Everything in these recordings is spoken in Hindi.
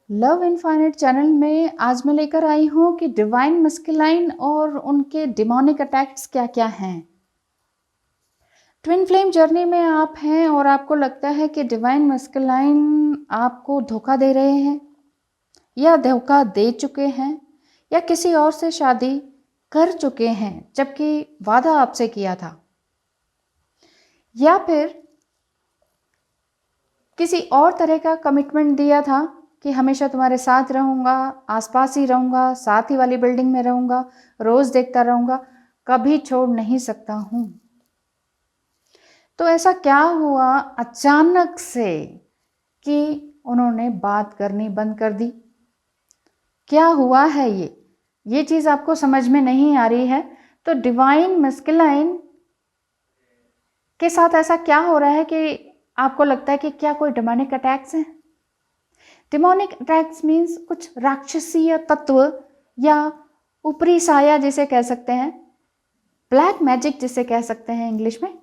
लव इनफाइनाइट चैनल में आज मैं लेकर आई हूँ कि डिवाइन मस्कुलाइन और उनके डिमोनिक अटैक्स क्या क्या हैं। ट्विन फ्लेम जर्नी में आप हैं और आपको लगता है कि डिवाइन मस्कुलाइन आपको धोखा दे रहे हैं या धोखा दे चुके हैं या किसी और से शादी कर चुके हैं जबकि वादा आपसे किया था, या फिर किसी और तरह का कमिटमेंट दिया था कि हमेशा तुम्हारे साथ रहूँगा, आसपास ही रहूँगा, साथ ही वाली बिल्डिंग में रहूँगा, रोज़ देखता रहूँगा, कभी छोड़ नहीं सकता हूँ। तो ऐसा क्या हुआ अचानक से कि उन्होंने बात करनी बंद कर दी? क्या हुआ है ये चीज़ आपको समझ में नहीं आ रही है। तो डिवाइन मस्कुलाइन के साथ ऐसा क्या हो रहा है कि आपको लगता है कि क्या कोई डिमोनिक अटैक्स हैं? डिमोनिक अटैक्स मीन्स कुछ राक्षसीय तत्व या ऊपरी साया जिसे कह सकते हैं, ब्लैक मैजिक जिसे कह सकते हैं इंग्लिश में।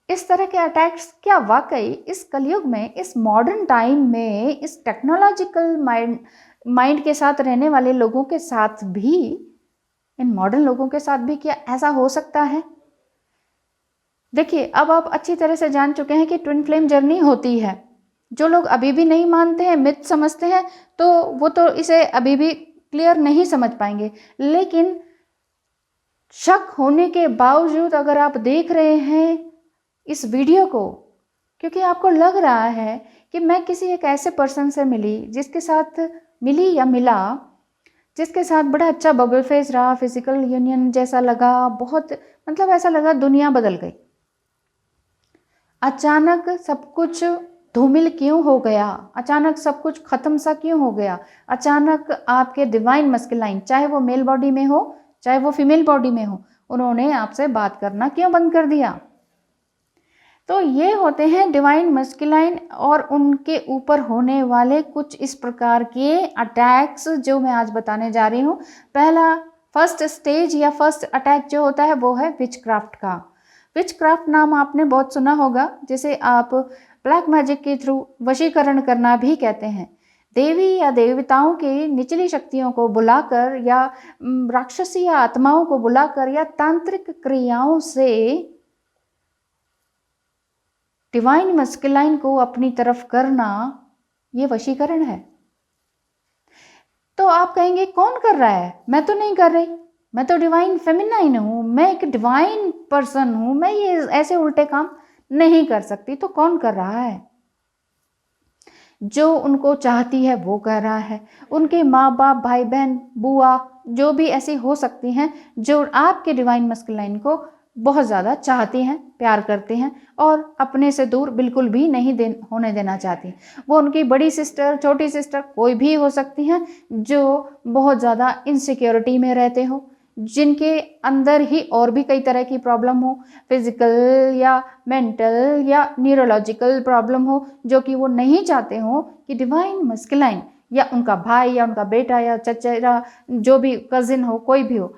इस तरह के अटैक्स क्या वाकई इस कलयुग में, इस मॉडर्न टाइम में, इस टेक्नोलॉजिकल माइंड के साथ रहने वाले लोगों के साथ भी, इन मॉडर्न लोगों के साथ भी क्या ऐसा हो सकता है? देखिए, अब आप अच्छी तरह से जान चुके हैं कि ट्विन फ्लेम जर्नी होती है। जो लोग अभी भी नहीं मानते हैं, मिथ समझते हैं, तो वो तो इसे अभी भी क्लियर नहीं समझ पाएंगे। लेकिन शक होने के बावजूद अगर आप देख रहे हैं इस वीडियो को, क्योंकि आपको लग रहा है कि मैं किसी एक ऐसे पर्सन से मिली जिसके साथ मिली या मिला जिसके साथ बड़ा अच्छा बबल फेस रहा, फिजिकल यूनियन जैसा लगा, बहुत मतलब ऐसा लगा दुनिया बदल गई। अचानक सब कुछ धूमिल क्यों हो गया? अचानक सब कुछ खत्म सा क्यों हो गया? अचानक आपके डिवाइन मस्कुलाइन, चाहे वो मेल बॉडी में हो चाहे वो फीमेल बॉडी में हो, उन्होंने आपसे बात करना क्यों बंद कर दिया? तो ये होते हैं डिवाइन मस्कुलाइन और उनके ऊपर होने वाले कुछ इस प्रकार के अटैक्स जो मैं आज बताने जा रही हूँ। पहला फर्स्ट स्टेज या फर्स्ट अटैक जो होता है वो है विचक्राफ्ट का। विचक्राफ्ट नाम आपने बहुत सुना होगा, जिसे आप ब्लैक मैजिक के थ्रू वशीकरण करना भी कहते हैं। देवी या देवताओं की निचली शक्तियों को बुलाकर या राक्षसी आत्माओं को बुलाकर या तांत्रिक क्रियाओं से डिवाइन मस्कुलाइन को अपनी तरफ करना, ये वशीकरण है। तो आप कहेंगे कौन कर रहा है? मैं तो नहीं कर रही, मैं तो डिवाइन फेमिनाइन हूँ, मैं एक डिवाइन पर्सन हूँ, मैं ये ऐसे उल्टे काम नहीं कर सकती। तो कौन कर रहा है? जो उनको चाहती है वो कर रहा है। उनके माँ बाप, भाई बहन, बुआ, जो भी ऐसी हो सकती हैं जो आपके डिवाइन मस्कुलाइन को बहुत ज़्यादा चाहती हैं, प्यार करती हैं और अपने से दूर बिल्कुल भी नहीं होने देना चाहती। वो उनकी बड़ी सिस्टर, छोटी सिस्टर, कोई भी हो सकती हैं जो बहुत ज़्यादा इनसिक्योरिटी में रहते हो, जिनके अंदर ही और भी कई तरह की प्रॉब्लम हो, फिजिकल या मेंटल या न्यूरोलॉजिकल प्रॉब्लम हो, जो कि वो नहीं चाहते हो कि डिवाइन मस्कुलाइन या उनका भाई या उनका बेटा या चचेरा, जो भी कजिन हो, कोई भी हो,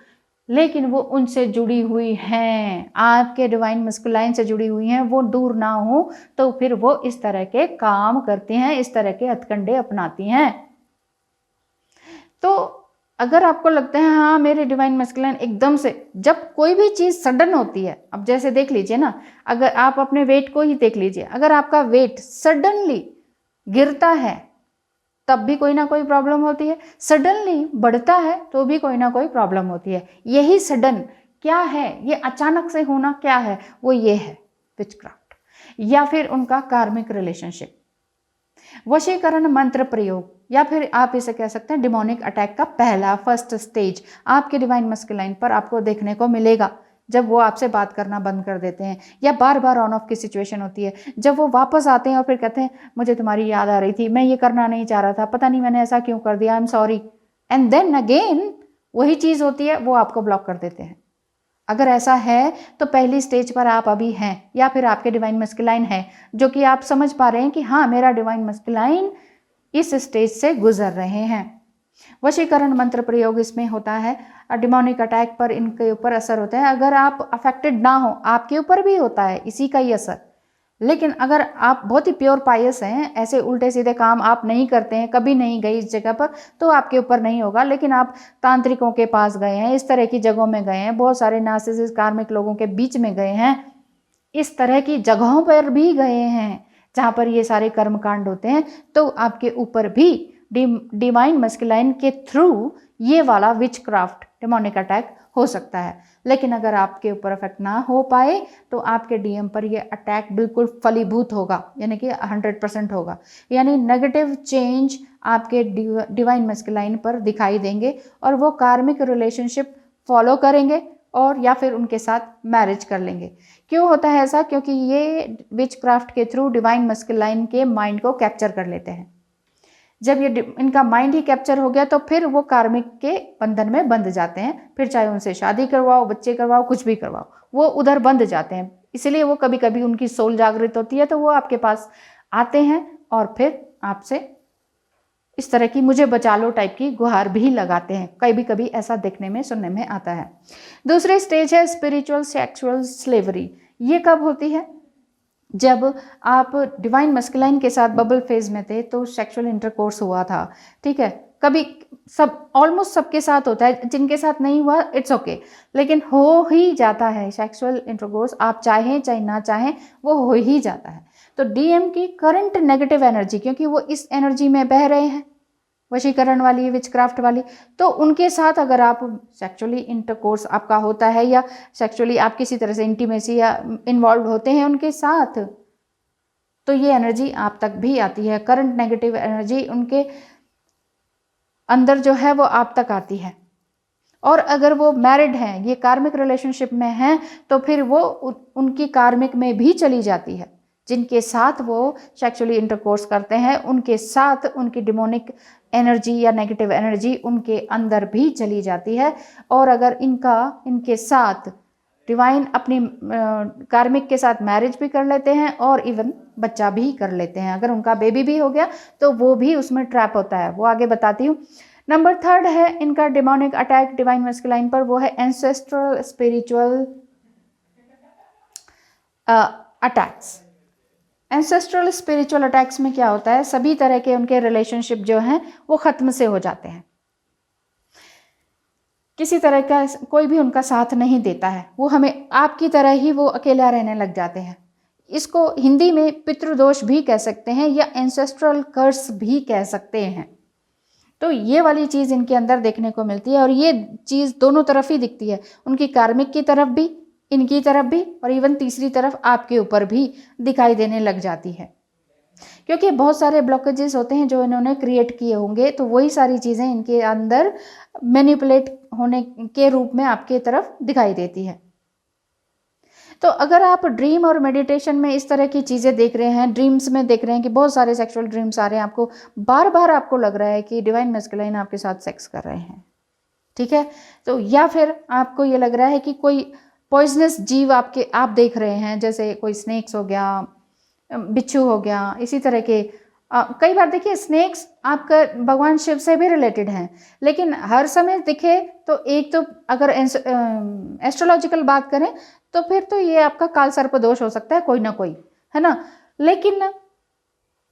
लेकिन वो उनसे जुड़ी हुई हैं, आपके डिवाइन मस्कुलाइन से जुड़ी हुई हैं, वो दूर ना हो, तो फिर वो इस तरह के काम करती हैं, इस तरह के हथकंडे अपनाती हैं। तो अगर आपको लगता है हाँ मेरे डिवाइन मस्कुलाइन एकदम से, जब कोई भी चीज़ सडन होती है, अब जैसे देख लीजिए ना, अगर आप अपने वेट को ही देख लीजिए, अगर आपका वेट सडनली गिरता है तब भी कोई ना कोई प्रॉब्लम होती है, सडनली बढ़ता है तो भी कोई ना कोई प्रॉब्लम होती है। यही सडन क्या है, ये अचानक से होना क्या है, वो ये है विचक्राफ्ट या फिर उनका कार्मिक रिलेशनशिप, वशीकरण मंत्र प्रयोग, या फिर आप इसे कह सकते हैं डिमोनिक अटैक का पहला फर्स्ट स्टेज आपके डिवाइन मस्कुलाइन पर आपको देखने को मिलेगा। जब वो आपसे बात करना बंद कर देते हैं या बार बार ऑन ऑफ की सिचुएशन होती है, जब वो वापस आते हैं और फिर कहते हैं मुझे तुम्हारी याद आ रही थी, मैं ये करना नहीं चाह रहा था, पता नहीं मैंने ऐसा क्यों कर दिया, I am sorry, and then again वही चीज़ होती है, वो आपको ब्लॉक कर देते हैं। अगर ऐसा है तो पहली स्टेज पर आप अभी हैं या फिर आपके डिवाइन मस्कुलाइन है, जो कि आप समझ पा रहे हैं कि हाँ मेरा डिवाइन मस्कुलाइन इस स्टेज से गुजर रहे हैं। वशीकरण मंत्र प्रयोग इसमें होता है, डिमोनिक अटैक पर इनके ऊपर असर होता है। अगर आप अफेक्टेड ना हो, आपके ऊपर भी होता है इसी का ही असर, लेकिन अगर आप बहुत ही प्योर पायस हैं, ऐसे उल्टे सीधे काम आप नहीं करते हैं, कभी नहीं गए इस जगह पर, तो आपके ऊपर नहीं होगा। लेकिन आप तांत्रिकों के पास गए हैं, इस तरह की जगहों में गए हैं, बहुत सारे नार्सिसिस्ट कार्मिक लोगों के बीच में गए हैं, इस तरह की जगहों पर भी गए हैं जहाँ पर ये सारे कर्मकांड होते हैं, तो आपके ऊपर भी डिवाइन मस्कुलाइन के थ्रू ये वाला विचक्राफ्ट डेमोनिक अटैक हो सकता है। लेकिन अगर आपके ऊपर इफेक्ट ना हो पाए तो आपके डीएम पर ये अटैक बिल्कुल फलीभूत होगा, यानी कि 100% होगा। यानी नेगेटिव चेंज आपके डिवाइन मस्कुलाइन पर दिखाई देंगे और वो कार्मिक रिलेशनशिप फॉलो करेंगे और या फिर उनके साथ मैरिज कर लेंगे। क्यों होता है ऐसा? क्योंकि ये विचक्राफ्ट के थ्रू डिवाइन मस्कुलाइन के माइंड को कैप्चर कर लेते हैं। जब ये इनका माइंड ही कैप्चर हो गया तो फिर वो कार्मिक के बंधन में बंध जाते हैं। फिर चाहे उनसे शादी करवाओ, बच्चे करवाओ, कुछ भी करवाओ, वो उधर बंध जाते हैं। इसलिए वो कभी कभी उनकी सोल जागृत होती है तो वो आपके पास आते हैं और फिर आपसे इस तरह की मुझे बचा लो टाइप की गुहार भी लगाते हैं। कभी कभी ऐसा देखने में सुनने में आता है। दूसरी स्टेज है स्पिरिचुअल सेक्सुअल स्लेवरी। ये कब होती है? जब आप डिवाइन मस्कुलाइन के साथ बबल फेज में थे तो सेक्सुअल इंटरकोर्स हुआ था, ठीक है। कभी सब ऑलमोस्ट सबके साथ होता है, जिनके साथ नहीं हुआ इट्स ओके, लेकिन हो ही जाता है सेक्सुअल इंटरकोर्स। आप चाहें चाहे ना चाहें वो हो ही जाता है। तो डीएम की करंट नेगेटिव एनर्जी, क्योंकि वो इस एनर्जी में बह रहे हैं, वशीकरण वाली, विचक्राफ्ट वाली, तो उनके साथ अगर आप सेक्सुअली इंटरकोर्स आपका होता है या सेक्सुअली आप किसी तरह से इंटीमेसी या इन्वॉल्व होते हैं उनके साथ, तो ये एनर्जी आप तक भी आती है। करंट नेगेटिव एनर्जी उनके अंदर जो है वो आप तक आती है। और अगर वो मैरिड हैं, ये कार्मिक रिलेशनशिप में हैं, तो फिर वो उनकी कार्मिक में भी चली जाती है। जिनके साथ वो सेक्सुअली इंटरकोर्स करते हैं उनके साथ उनकी डिमोनिक एनर्जी या नेगेटिव एनर्जी उनके अंदर भी चली जाती है। और अगर इनके साथ डिवाइन अपनी कार्मिक के साथ मैरिज भी कर लेते हैं और इवन बच्चा भी कर लेते हैं, अगर उनका बेबी भी हो गया तो वो भी उसमें ट्रैप होता है, वो आगे बताती हूँ। नंबर 3 है इनका डिमोनिक अटैक डिवाइन मस्कुलाइन पर, वो है ancestral spiritual attacks. Ancestral spiritual attacks में क्या होता है? सभी तरह के उनके रिलेशनशिप जो हैं वो ख़त्म से हो जाते हैं। किसी तरह का कोई भी उनका साथ नहीं देता है, वो हमें आपकी तरह ही वो अकेला रहने लग जाते हैं। इसको हिंदी में पितृदोष भी कह सकते हैं या एंसेस्ट्रल कर्स भी कह सकते हैं। तो ये वाली चीज़ इनके अंदर देखने को मिलती है और ये चीज़ दोनों तरफ ही दिखती है, उनकी कार्मिक की तरफ भी, इनकी तरफ भी, और इवन तीसरी तरफ आपके ऊपर भी दिखाई देने लग जाती है। क्योंकि बहुत सारे ब्लॉकेजेस होते हैं जो इन्होंने क्रिएट किए होंगे, तो वही सारी चीज़ें इनके अंदर मैनिपुलेट होने के रूप में आपके तरफ दिखाई देती है। तो अगर आप ड्रीम और मेडिटेशन में इस तरह की चीज़ें देख रहे हैं, ड्रीम्स में देख रहे हैं कि बहुत सारे सेक्सुअल ड्रीम्स आ रहे हैं, आपको बार बार आपको लग रहा है कि डिवाइन मस्कुलाइन आपके साथ सेक्स कर रहे हैं, ठीक है, तो या फिर आपको ये लग रहा है कि कोई पॉइजनस जीव आप देख रहे हैं, जैसे कोई स्नेक्स हो गया, बिच्छू हो गया, इसी तरह के कई बार देखिए स्नेक्स आपका भगवान शिव से भी रिलेटेड हैं, लेकिन हर समय दिखे तो एक तो अगर एस्ट्रोलॉजिकल बात करें तो फिर तो ये आपका काल सर्प दोष हो सकता है, कोई ना कोई, है ना। लेकिन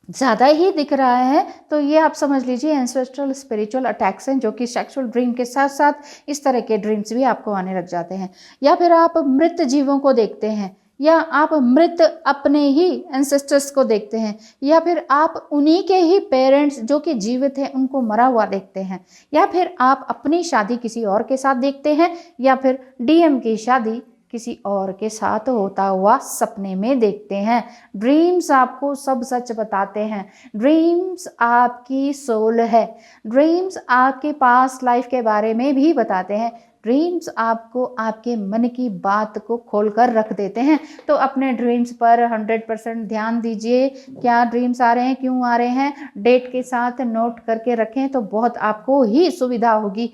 ज़्यादा ही दिख रहा है तो ये आप समझ लीजिए एंसेस्ट्रल स्पिरिचुअल अटैक्स हैं, जो कि सेक्सुअल ड्रीम के साथ साथ इस तरह के ड्रीम्स भी आपको आने लग जाते हैं। या फिर आप मृत जीवों को देखते हैं, या आप मृत अपने ही एंसेस्टर्स को देखते हैं, या फिर आप उन्हीं के ही पेरेंट्स जो कि जीवित हैं उनको मरा हुआ देखते हैं, या फिर आप अपनी शादी किसी और के साथ देखते हैं, या फिर डीएम की शादी किसी और के साथ होता हुआ सपने में देखते हैं। ड्रीम्स आपको सब सच बताते हैं। ड्रीम्स आपकी सोल है। ड्रीम्स आपके पास्ट लाइफ के बारे में भी बताते हैं। ड्रीम्स आपको आपके मन की बात को खोलकर रख देते हैं। तो अपने ड्रीम्स पर 100% ध्यान दीजिए। क्या ड्रीम्स आ रहे हैं, क्यों आ रहे हैं, डेट के साथ नोट करके रखें तो बहुत आपको ही सुविधा होगी।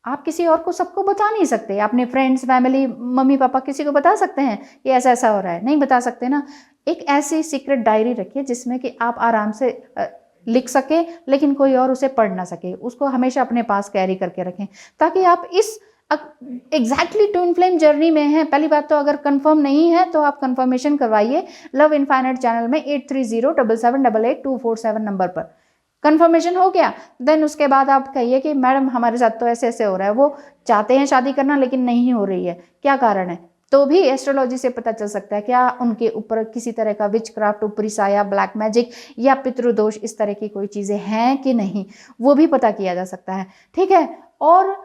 आप किसी और को सबको बता नहीं सकते, अपने फ्रेंड्स, फैमिली, मम्मी पापा, किसी को बता सकते हैं कि ऐसा ऐसा हो रहा है? नहीं बता सकते ना। एक ऐसी सीक्रेट डायरी रखिए जिसमें कि आप आराम से लिख सके, लेकिन कोई और उसे पढ़ ना सके। उसको हमेशा अपने पास कैरी करके रखें ताकि आप इस एग्जैक्टली ट्विन फ्लेम जर्नी में है। पहली बात तो अगर कंफर्म नहीं है तो आप कंफर्मेशन करवाइए लव इनफाइनाइट चैनल में 8307788247 नंबर पर। कंफर्मेशन हो गया, देन उसके बाद आप कहिए कि मैडम हमारे साथ तो ऐसे ऐसे हो रहा है, वो चाहते हैं शादी करना लेकिन नहीं हो रही है, क्या कारण है? तो भी एस्ट्रोलॉजी से पता चल सकता है क्या उनके ऊपर किसी तरह का विच क्राफ्ट, ऊपरी साया, ब्लैक मैजिक या पितृदोष, इस तरह की कोई चीज़ें हैं कि नहीं, वो भी पता किया जा सकता है। ठीक है। और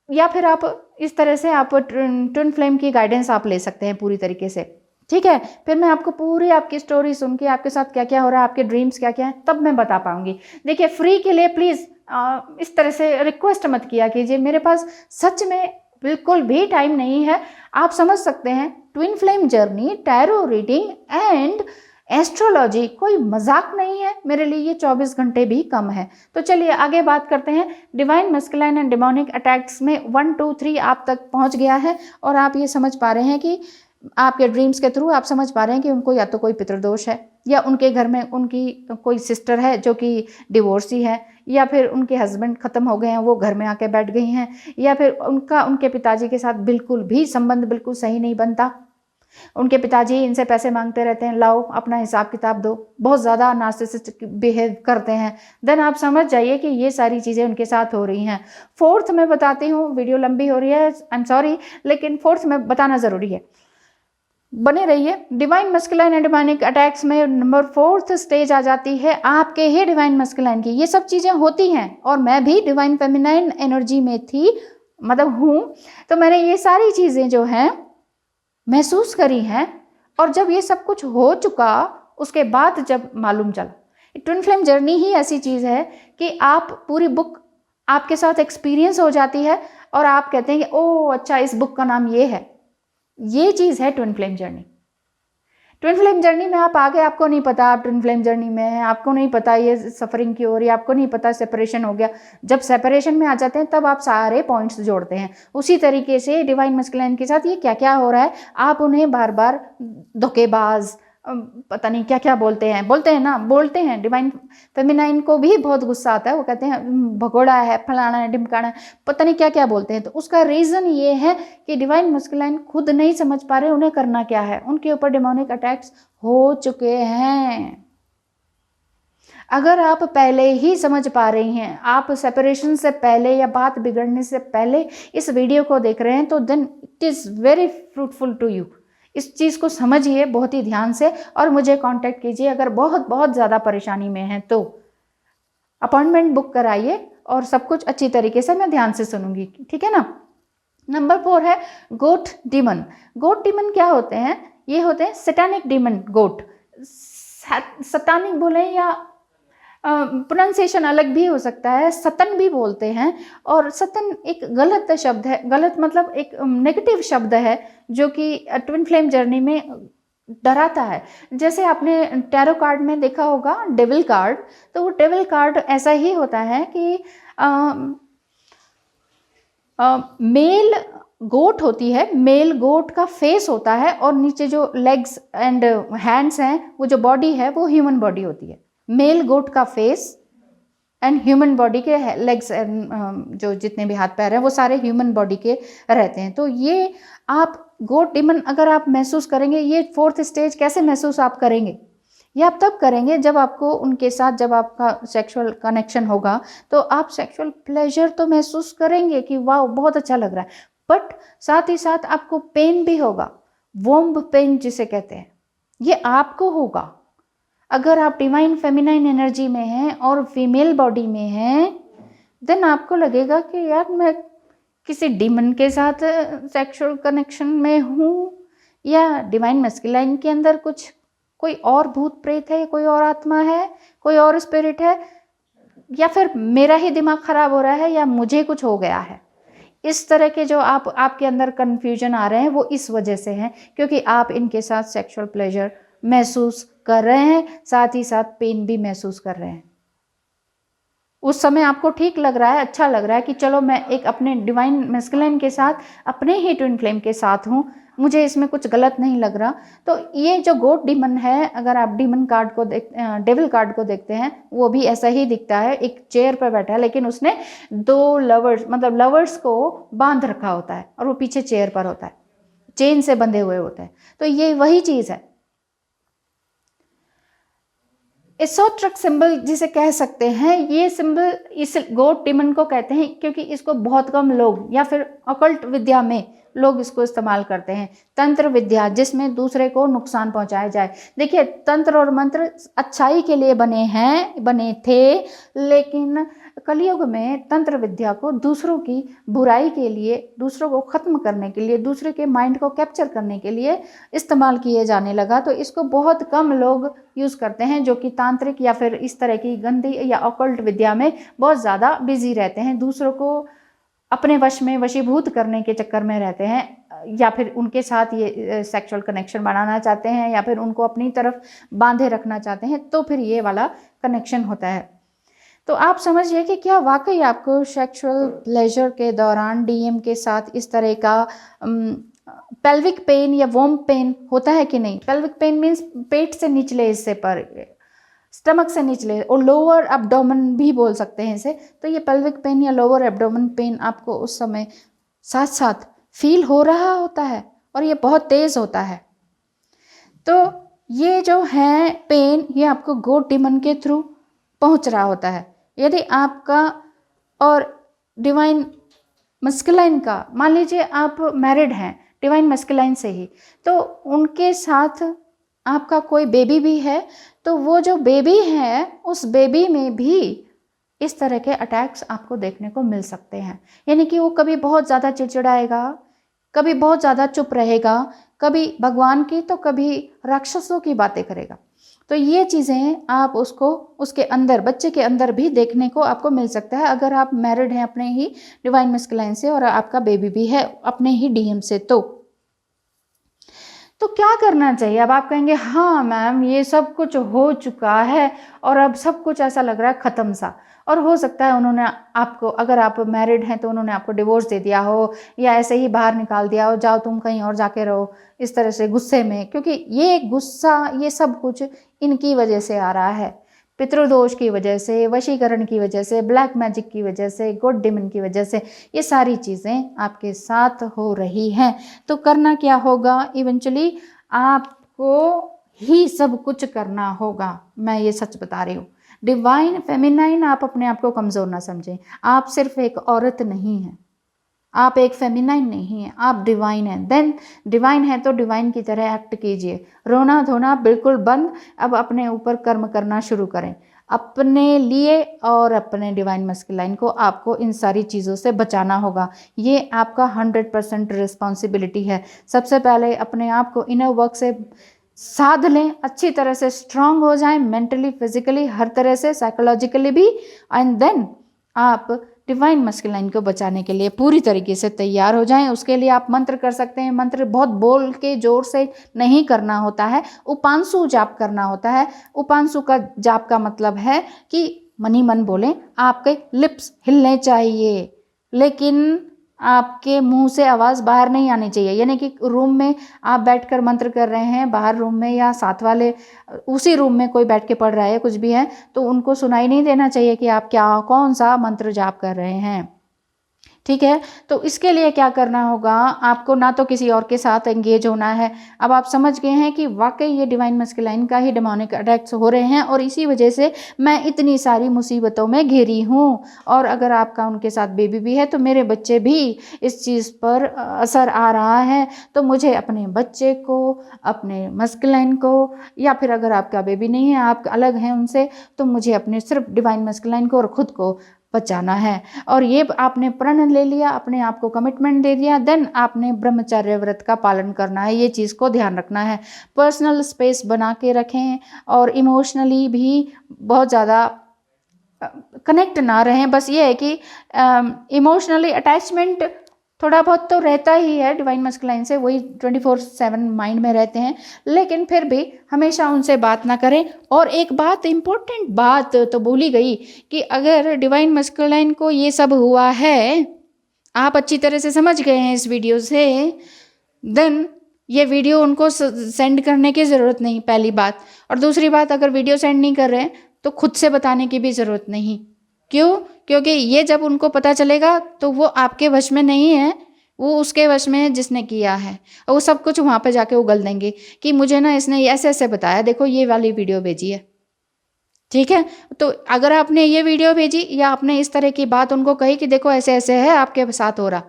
या फिर आप इस तरह से आप ट्विन फ्लेम की गाइडेंस आप ले सकते हैं पूरी तरीके से। ठीक है। फिर मैं आपको पूरी आपकी स्टोरी सुन के आपके साथ क्या क्या हो रहा है, आपके ड्रीम्स क्या क्या हैं, तब मैं बता पाऊंगी। देखिए, फ्री के लिए प्लीज़ इस तरह से रिक्वेस्ट मत किया कीजिए, मेरे पास सच में बिल्कुल भी टाइम नहीं है। आप समझ सकते हैं, twin flame journey, tarot reading and astrology कोई मजाक नहीं है मेरे लिए, ये 24 घंटे भी कम है। तो चलिए आगे बात करते हैं। Divine masculine and demonic attacks में 1 2 3 आप तक पहुंच गया है और आप ये समझ पा रहे हैं कि आपके ड्रीम्स के थ्रू आप समझ पा रहे हैं कि उनको या तो कोई पितृदोष है, या उनके घर में उनकी कोई सिस्टर है जो कि डिवोर्सी है, या फिर उनके हस्बैंड ख़त्म हो गए हैं, वो घर में आके बैठ गई हैं, या फिर उनके पिताजी के साथ बिल्कुल भी संबंध बिल्कुल सही नहीं बनता, उनके पिताजी इनसे पैसे मांगते रहते हैं, लाओ अपना हिसाब किताब दो, बहुत ज़्यादा नार्सिसिस्टिक बिहेव करते हैं। देन आप समझ जाइए कि ये सारी चीज़ें उनके साथ हो रही हैं। फोर्थ मैं बताती हूँ, वीडियो लंबी हो रही है, आई एम सॉरी, लेकिन फोर्थ में बताना ज़रूरी है, बने रहिए। Divine masculine and demonic attacks में नंबर 4th स्टेज आ जाती है आपके ही डिवाइन मस्कुलाइन की। ये सब चीज़ें होती हैं और मैं भी डिवाइन फेमिनाइन एनर्जी में थी, मतलब हूँ, तो मैंने ये सारी चीज़ें जो हैं महसूस करी हैं। और जब ये सब कुछ हो चुका उसके बाद जब मालूम चला, ट्विन फ्लेम जर्नी ही ऐसी चीज़ है कि आप पूरी बुक आपके साथ एक्सपीरियंस हो जाती है और आप कहते हैं कि ओह अच्छा, इस बुक का नाम ये है। ये चीज़ है twin flame journey. Twin flame journey में आप आगे, आपको नहीं पता आप ट्विन फ्लेम जर्नी में हैं, आपको नहीं पता ये सफरिंग की हो रही है, आपको नहीं पता सेपरेशन हो गया। जब सेपरेशन में आ जाते हैं तब आप सारे पॉइंट्स जोड़ते हैं। उसी तरीके से डिवाइन मस्कुलाइन के साथ ये क्या क्या हो रहा है, आप उन्हें बार बार धोखेबाज, पता नहीं क्या क्या बोलते हैं। डिवाइन फेमिनाइन को भी बहुत गुस्सा आता है, वो कहते हैं भगोड़ा है, फलाना है, ढिमकाना है, पता नहीं क्या क्या बोलते हैं। तो उसका रीज़न ये है कि डिवाइन मस्कुलाइन खुद नहीं समझ पा रहे उन्हें करना क्या है, उनके ऊपर डिमोनिक अटैक्स हो चुके हैं। अगर आप पहले ही समझ पा रही हैं, आप सेपरेशन से पहले या बात बिगड़ने से पहले इस वीडियो को देख रहे हैं, तो then it is very fruitful to you. इस चीज़ को समझिए बहुत ही ध्यान से और मुझे कांटेक्ट कीजिए अगर बहुत बहुत ज़्यादा परेशानी में हैं तो। अपॉइंटमेंट बुक कराइए और सब कुछ अच्छी तरीके से मैं ध्यान से सुनूंगी, ठीक है ना। नंबर 4 है गोट डीमन। गोट डीमन क्या होते हैं? ये होते हैं सैटानिक डीमन। गोट सैटानिक बोले या प्रोनाउंसिएशन अलग भी हो सकता है, सतन भी बोलते हैं। और सतन एक गलत शब्द है, गलत मतलब एक नेगेटिव शब्द है जो कि ट्विन फ्लेम जर्नी में डराता है। जैसे आपने टैरो कार्ड में देखा होगा डेविल कार्ड, तो वो डेविल कार्ड ऐसा ही होता है कि मेल गोट होती है, मेल गोट का फेस होता है और नीचे जो लेग्स एंड हैंड्स हैं, वो जो बॉडी है वो ह्यूमन बॉडी होती है। मेल गोट का फेस एंड ह्यूमन बॉडी के लेग्स एंड जो जितने भी हाथ पैर हैं वो सारे ह्यूमन बॉडी के रहते हैं। तो ये आप गोट डीमन अगर आप महसूस करेंगे, ये 4th स्टेज कैसे महसूस आप करेंगे? ये आप तब करेंगे जब आपको उनके साथ, जब आपका सेक्सुअल कनेक्शन होगा तो आप सेक्सुअल प्लेजर तो महसूस करेंगे कि वाह बहुत अच्छा लग रहा है, बट साथ ही साथ आपको पेन भी होगा, वोम्ब पेन जिसे कहते हैं, ये आपको होगा। अगर आप डिवाइन फेमिनाइन एनर्जी में हैं और फीमेल बॉडी में हैं, देन आपको लगेगा कि यार मैं किसी डीमन के साथ सेक्सुअल कनेक्शन में हूँ, या डिवाइन मस्कुलाइन के अंदर कुछ कोई और भूत प्रेत है, कोई और आत्मा है, कोई और स्पिरिट है, या फिर मेरा ही दिमाग खराब हो रहा है, या मुझे कुछ हो गया है। इस तरह के जो आपके अंदर कन्फ्यूजन आ रहे हैं वो इस वजह से हैं क्योंकि आप इनके साथ सेक्सुअल प्लेजर महसूस कर रहे हैं, साथ ही साथ पेन भी महसूस कर रहे हैं। उस समय आपको ठीक लग रहा है, अच्छा लग रहा है कि चलो मैं एक अपने डिवाइन मैस्कुलिन के साथ, अपने ही ट्विन फ्लेम के साथ हूँ, मुझे इसमें कुछ गलत नहीं लग रहा। तो ये जो गोट डीमन है, अगर आप डीमन कार्ड को डेविल कार्ड को देखते हैं, वो भी ऐसा ही दिखता है, एक चेयर पर बैठा है, लेकिन उसने 2 लवर्स मतलब लवर्स को बांध रखा होता है और वो पीछे चेयर पर होता है, चेन से बंधे हुए होते हैं। तो ये वही चीज है। एसोट्रिक सिंबल जिसे कह सकते हैं, ये सिंबल इस गोट डीमन को कहते हैं क्योंकि इसको बहुत कम लोग, या फिर ऑकल्ट विद्या में लोग इसको इस्तेमाल करते हैं। तंत्र विद्या जिसमें दूसरे को नुकसान पहुंचाया जाए। देखिए, तंत्र और मंत्र अच्छाई के लिए बने थे, लेकिन कलयुग में तंत्र विद्या को दूसरों की बुराई के लिए, दूसरों को खत्म करने के लिए, दूसरे के माइंड को कैप्चर करने के लिए इस्तेमाल किए जाने लगा। तो इसको बहुत कम लोग यूज़ करते हैं जो कि तांत्रिक या फिर इस तरह की गंदी या ऑकल्ट विद्या में बहुत ज़्यादा बिजी रहते हैं, दूसरों को अपने वश में वशीभूत करने के चक्कर में रहते हैं, या फिर उनके साथ ये सेक्सुअल कनेक्शन बनाना चाहते हैं, या फिर उनको अपनी तरफ बांधे रखना चाहते हैं, तो फिर ये वाला कनेक्शन होता है। तो आप समझिए कि क्या वाकई आपको सेक्सुअल प्लेजर के दौरान डीएम के साथ इस तरह का पेल्विक पेन या वोम पेन होता है कि नहीं। पेल्विक पेन मीन्स पेट से निचले हिस्से पर, स्टमक से निचले, और लोअर एब्डोमेन भी बोल सकते हैं इसे। तो ये पेल्विक पेन या लोअर एब्डोमेन पेन आपको उस समय साथ साथ फील हो रहा होता है, और ये बहुत तेज होता है। तो ये जो है पेन, ये आपको गोट डीमन के थ्रू पहुंच रहा होता है। यदि आपका और डिवाइन मस्कुलाइन का, मान लीजिए आप मैरिड हैं डिवाइन मस्कुलाइन से ही, तो उनके साथ आपका कोई बेबी भी है, तो वो जो बेबी है उस बेबी में भी इस तरह के अटैक्स आपको देखने को मिल सकते हैं। यानी कि वो कभी बहुत ज़्यादा चिड़चिड़ाएगा, कभी बहुत ज़्यादा चुप रहेगा, कभी भगवान की तो कभी राक्षसों की बातें करेगा। तो ये चीज़ें आप उसको उसके अंदर, बच्चे के अंदर भी देखने को आपको मिल सकता है, अगर आप मैरिड हैं अपने ही डिवाइन मस्कुलाइन से और आपका बेबी भी है अपने ही डीएम से। तो क्या करना चाहिए। अब आप कहेंगे हाँ मैम ये सब कुछ हो चुका है और अब सब कुछ ऐसा लग रहा है ख़त्म सा, और हो सकता है उन्होंने आपको, अगर आप मैरिड हैं तो उन्होंने आपको डिवोर्स दे दिया हो, या ऐसे ही बाहर निकाल दिया हो, जाओ तुम कहीं और जाके रहो, इस तरह से गुस्से में। क्योंकि ये गुस्सा, ये सब कुछ इनकी वजह से आ रहा है, पितृदोष की वजह से, वशीकरण की वजह से, ब्लैक मैजिक की वजह से, गोट डीमन की वजह से, ये सारी चीज़ें आपके साथ हो रही हैं। तो करना क्या होगा, इवेंचुअली आपको ही सब कुछ करना होगा। मैं ये सच बता रही हूँ। डिवाइन फेमिनाइन, आप अपने आप को कमज़ोर ना समझें। आप सिर्फ एक औरत नहीं हैं, आप एक फेमिनाइन नहीं हैं, आप डिवाइन हैं। देन डिवाइन है तो डिवाइन की तरह एक्ट कीजिए। रोना धोना बिल्कुल बंद। अब अपने ऊपर कर्म करना शुरू करें, अपने लिए और अपने डिवाइन मस्कुलाइन को आपको इन सारी चीज़ों से बचाना होगा। ये आपका 100% रिस्पॉन्सिबिलिटी है। सबसे पहले अपने आप को इनर वर्क से साध लें, अच्छी तरह से स्ट्रांग हो जाएं, मेंटली, फिजिकली, हर तरह से, साइकोलॉजिकली भी, एंड देन आप डिवाइन मस्कुलाइन को बचाने के लिए पूरी तरीके से तैयार हो जाएं। उसके लिए आप मंत्र कर सकते हैं। मंत्र बहुत बोल के जोर से नहीं करना होता है, उपांशु जाप करना होता है। उपांशु का जाप का मतलब है कि मन ही मन बोलें, आपके लिप्स हिलने चाहिए, लेकिन आपके मुंह से आवाज़ बाहर नहीं आनी चाहिए। यानी कि रूम में आप बैठकर मंत्र कर रहे हैं, बाहर रूम में या साथ वाले उसी रूम में कोई बैठ के पढ़ रहा है, कुछ भी है, तो उनको सुनाई नहीं देना चाहिए कि आप क्या, कौन सा मंत्र जाप कर रहे हैं। ठीक है। तो इसके लिए क्या करना होगा, आपको ना तो किसी और के साथ एंगेज होना है। अब आप समझ गए हैं कि वाकई ये डिवाइन मस्कुलाइन का ही डेमोनिक अटैक्स हो रहे हैं, और इसी वजह से मैं इतनी सारी मुसीबतों में घिरी हूँ। और अगर आपका उनके साथ बेबी भी है तो मेरे बच्चे भी इस चीज़ पर असर आ रहा है। तो मुझे अपने बच्चे को, अपने मस्कुलाइन को, या फिर अगर आपका बेबी नहीं है, आप अलग हैं उनसे, तो मुझे अपने सिर्फ डिवाइन मस्कुलाइन को और खुद को बचाना है। और ये आपने प्रण ले लिया, अपने आप को कमिटमेंट दे दिया, देन आपने ब्रह्मचर्य व्रत का पालन करना है। ये चीज़ को ध्यान रखना है। पर्सनल स्पेस बना के रखें, और इमोशनली भी बहुत ज़्यादा कनेक्ट ना रहें। बस ये है कि इमोशनली अटैचमेंट थोड़ा बहुत तो रहता ही है डिवाइन मस्कुलाइन से, वही 24/7 माइंड में रहते हैं, लेकिन फिर भी हमेशा उनसे बात ना करें। और एक बात, इम्पोर्टेंट बात तो भूली गई कि अगर डिवाइन मस्कुलाइन को ये सब हुआ है, आप अच्छी तरह से समझ गए हैं इस वीडियो से, देन ये वीडियो उनको सेंड करने की ज़रूरत नहीं, पहली बात। और दूसरी बात, अगर वीडियो सेंड नहीं कर रहे हैं तो खुद से बताने की भी ज़रूरत नहीं। क्यों? क्योंकि ये जब उनको पता चलेगा तो वो आपके वश में नहीं है, वो उसके वश में है जिसने किया है। और वो सब कुछ वहाँ पे जाके उगल देंगे कि मुझे ना इसने ऐसे ऐसे बताया, देखो ये वाली वीडियो भेजी है, ठीक है। तो अगर आपने ये वीडियो भेजी या आपने इस तरह की बात उनको कही कि देखो ऐसे ऐसे है आपके साथ हो रहा,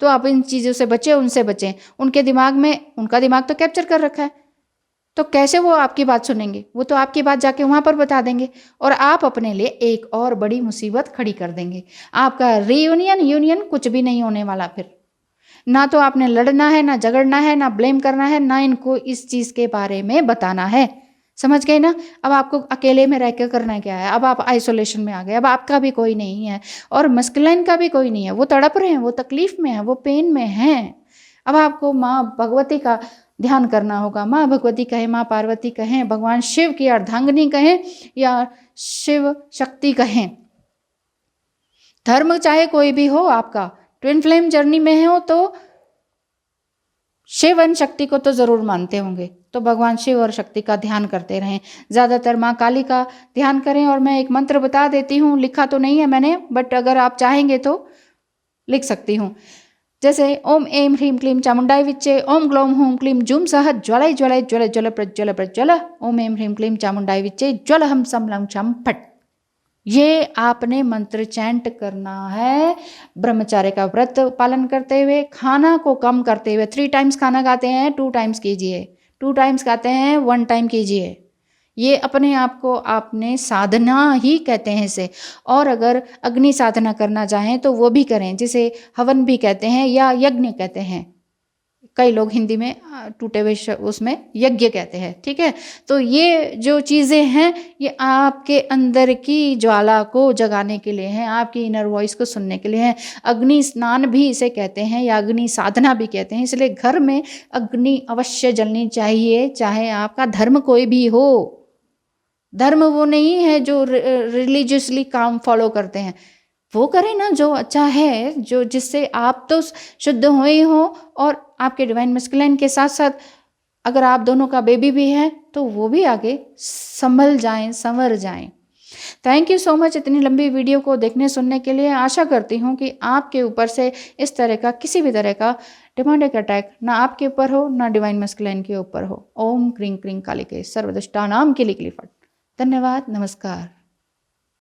तो आप इन चीज़ों से बचें, उनसे बचें। उनके दिमाग में, उनका दिमाग तो कैप्चर कर रखा है, तो कैसे वो आपकी बात सुनेंगे? वो तो आपकी बात जाके वहाँ पर बता देंगे और आप अपने लिए एक और बड़ी मुसीबत खड़ी कर देंगे। आपका यूनियन कुछ भी नहीं होने वाला फिर। ना तो आपने लड़ना है, ना झगड़ना है, ना ब्लेम करना है, ना इनको इस चीज़ के बारे में बताना है। समझ गए ना? अब आपको अकेले में रह के करना क्या है? अब आप आइसोलेशन में आ गए, अब आपका भी कोई नहीं है और मस्कुलाइन का भी कोई नहीं है। वो तड़प रहे हैं, वो तकलीफ में है, वो पेन में हैं। अब आपको माँ भगवती का ध्यान करना होगा। माँ भगवती कहें, माँ पार्वती कहें, भगवान शिव की अर्धांगिनी कहें या शिव शक्ति कहें, धर्म चाहे कोई भी हो, आपका ट्विन फ्लेम जर्नी में हो तो शिव और शक्ति को तो ज़रूर मानते होंगे, तो भगवान शिव और शक्ति का ध्यान करते रहें। ज़्यादातर माँ काली का ध्यान करें। और मैं एक मंत्र बता देती हूँ, लिखा तो नहीं है मैंने, बट अगर आप चाहेंगे तो लिख सकती हूँ। जैसे ओम ऐं ह्रीं क्लीं चामुंडाय विच्चे, ओम ग्लौं हूं क्लीं जूं सह ज्वलय ज्वलय ज्वल ज्वल प्रज्वल प्रज्वल, ओम ऐं ह्रीं क्लीं चामुंडाय विच्चे ज्वल हम सम लं छम फट। ये आपने मंत्र चैंट करना है ब्रह्मचार्य का व्रत पालन करते हुए, खाना को कम करते हुए। 3 टाइम्स खाना खाते हैं, 2 टाइम्स कीजिए, 2 टाइम्स खाते हैं, 1 टाइम कीजिए। ये अपने आप को आपने साधना ही कहते हैं इसे। और अगर अग्नि साधना करना चाहें तो वो भी करें, जिसे हवन भी कहते हैं या यज्ञ कहते हैं। कई लोग हिंदी में टूटे हुए उसमें यज्ञ कहते हैं, ठीक है। तो ये जो चीज़ें हैं ये आपके अंदर की ज्वाला को जगाने के लिए हैं, आपकी इनर वॉइस को सुनने के लिए हैं। अग्नि स्नान भी इसे कहते हैं या अग्नि साधना भी कहते हैं। इसलिए घर में अग्नि अवश्य जलनी चाहिए, चाहे आपका धर्म कोई भी हो। धर्म वो नहीं है जो रिलीजियसली काम फॉलो करते हैं, वो करें ना जो अच्छा है, जो जिससे आप तो शुद्ध हो ही हो और आपके डिवाइन मस्कुलाइन के साथ साथ अगर आप दोनों का बेबी भी है तो वो भी आगे संभल जाएं, संवर जाएं। थैंक यू सो मच इतनी लंबी वीडियो को देखने सुनने के लिए। आशा करती हूँ कि आपके ऊपर से इस तरह का किसी भी तरह का डिमोनिक अटैक ना आपके ऊपर हो, ना डिवाइन मस्कुलाइन के ऊपर हो। ओम क्रीं क्रीं कालिके सर्वदुष्टानां किलिकिलिफट। धन्यवाद, नमस्कार।